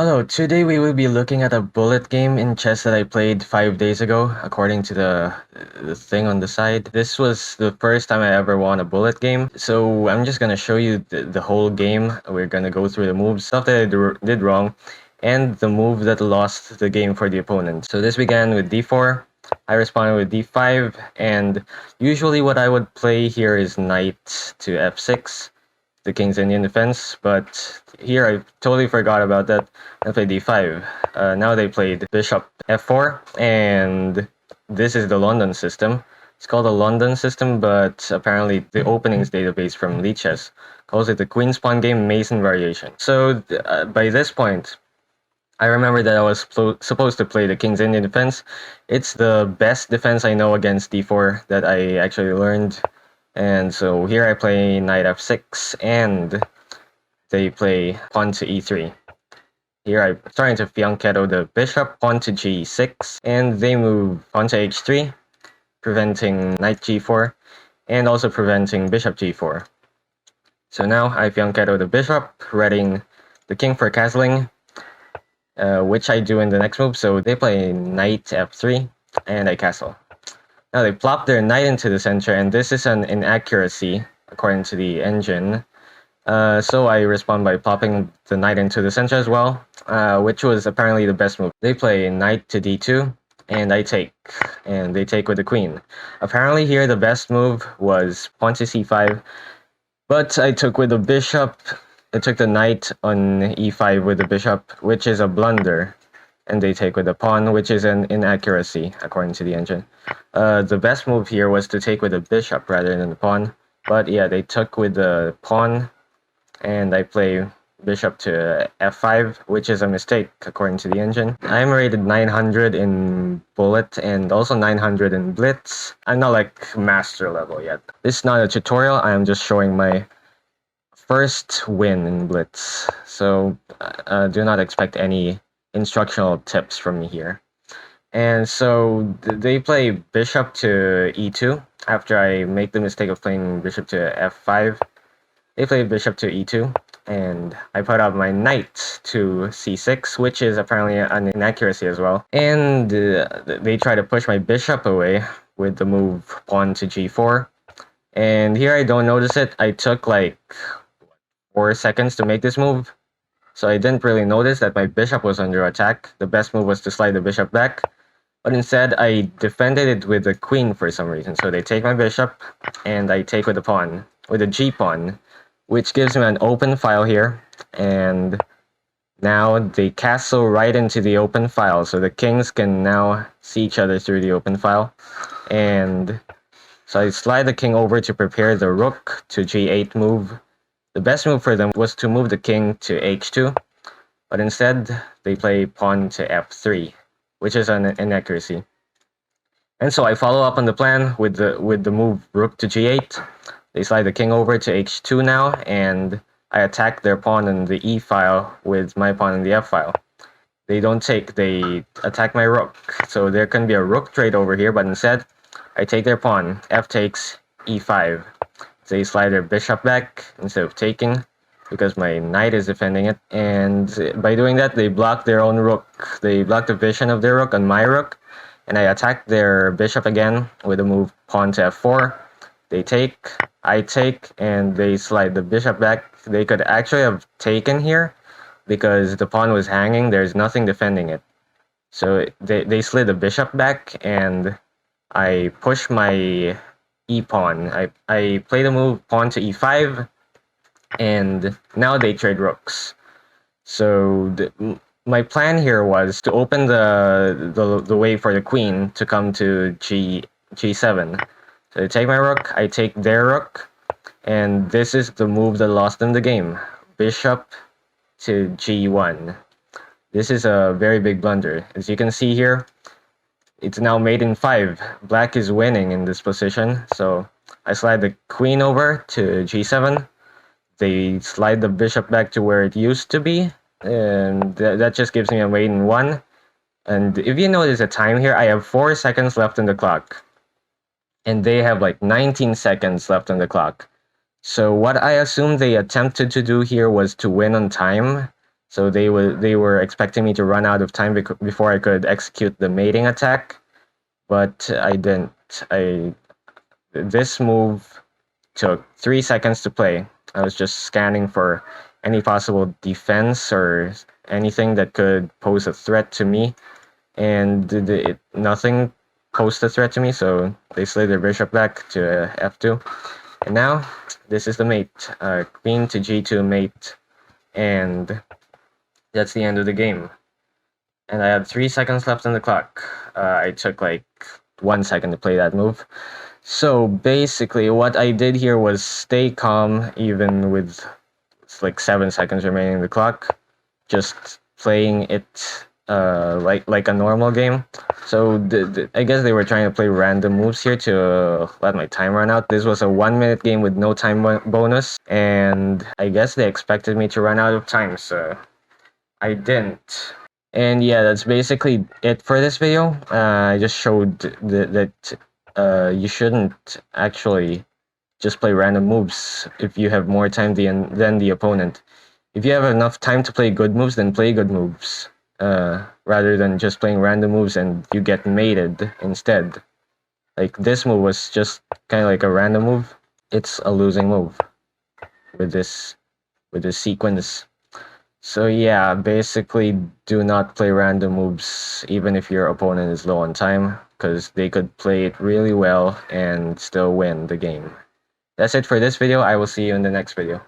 Hello, today we will be looking at a bullet game in chess that I played 5 days ago, according to the thing on the side. This was the first time I ever won a bullet game, so I'm just gonna show you the whole game. We're gonna go through the moves, stuff that I did wrong, and the move that lost the game for the opponent. So this began with d4. I responded with d5, and usually what I would play here is knight to f6, the King's Indian defense, but here I totally forgot about that and played d5. Now they played bishop f4, and this is the London system. It's called the London system, but apparently the openings database from Lichess calls it the Queen's Pawn Game Mason variation. So by this point, I remember that I was supposed to play the King's Indian defense. It's the best defense I know against d4 that I actually learned. And so here I play knight f6, and they play pawn to e3. Here I'm starting to fianchetto the bishop, pawn to g6, and they move pawn to h3, preventing knight g4, and also preventing bishop g4. So now I fianchetto the bishop, readying the king for castling, which I do in the next move. So they play knight f3, and I castle. Now they plop their knight into the center, and this is an inaccuracy according to the engine. So I respond by plopping the knight into the center as well, which was apparently the best move. They play knight to d2, and I take, and they take with the queen. Apparently here the best move was pawn to c5, but I took with the bishop. I took the knight on e5 with the bishop, which is a blunder. And they take with the pawn, which is an inaccuracy, according to the engine. The best move here was to take with the bishop rather than the pawn. But yeah, they took with the pawn, and I play bishop to f5, which is a mistake, according to the engine. I'm rated 900 in bullet and also 900 in blitz. I'm not like master level yet. This is not a tutorial, I am just showing my first win in blitz. So do not expect any instructional tips from me here. And so they play bishop to e2 after I make the mistake of playing bishop to f5. They play bishop to e2, and I put up my knight to c6, which is apparently an inaccuracy as well. And they try to push my bishop away with the move pawn to g4. And here I don't notice it. I took like 4 seconds to make this move. So I didn't really notice that my bishop was under attack. The best move was to slide the bishop back. But instead, I defended it with the queen for some reason. So they take my bishop, and I take with the pawn, with the g-pawn, which gives me an open file here. And now they castle right into the open file. So the kings can now see each other through the open file. And so I slide the king over to prepare the rook to g8 move. The best move for them was to move the king to h2, but instead they play pawn to f3, which is an inaccuracy. And so I follow up on the plan with the move rook to g8. They slide the king over to h2 now, and I attack their pawn in the e file with my pawn in the f file. They don't take, they attack my rook. So there can be a rook trade over here, but instead I take their pawn, f takes e5. They slide their bishop back instead of taking, because my knight is defending it. And by doing that, they block their own rook. They block the vision of their rook on my rook. And I attack their bishop again with the move pawn to f4. They take, I take, and they slide the bishop back. They could actually have taken here, because the pawn was hanging. There's nothing defending it. So they slid the bishop back, and I push my e-pawn. I play the move pawn to e5, and now they trade rooks. So my plan here was to open the way for the queen to come to g7. So they take my rook, I take their rook, and this is the move that lost them the game. Bishop to g1. This is a very big blunder. As you can see here, it's now mate in 5. Black is winning in this position, so I slide the queen over to g7. They slide the bishop back to where it used to be, and that just gives me a mate in 1. And if you notice the time here, I have 4 seconds left on the clock. And they have like 19 seconds left on the clock. So what I assume they attempted to do here was to win on time. So they were expecting me to run out of time before I could execute the mating attack, but I didn't. This move took 3 seconds to play. I was just scanning for any possible defense or anything that could pose a threat to me, and nothing posed a threat to me, so they slid their bishop back to f2. And now, this is the mate. Queen to g2 mate, and that's the end of the game. And I had 3 seconds left on the clock. I took like 1 second to play that move. So basically, what I did here was stay calm even with like 7 seconds remaining on the clock, just playing it like a normal game. So I guess they were trying to play random moves here to let my time run out. This was a 1-minute game with no time bonus, and I guess they expected me to run out of time, so I didn't. And yeah, that's basically it for this video. I just showed that you shouldn't actually just play random moves if you have more time than the opponent. If you have enough time to play good moves, then play good moves, rather than just playing random moves and you get mated instead. Like, this move was just kind of like a random move. It's a losing move with this sequence. So yeah, basically do not play random moves even if your opponent is low on time, because they could play it really well and still win the game. That's it for this video. I will see you in the next video.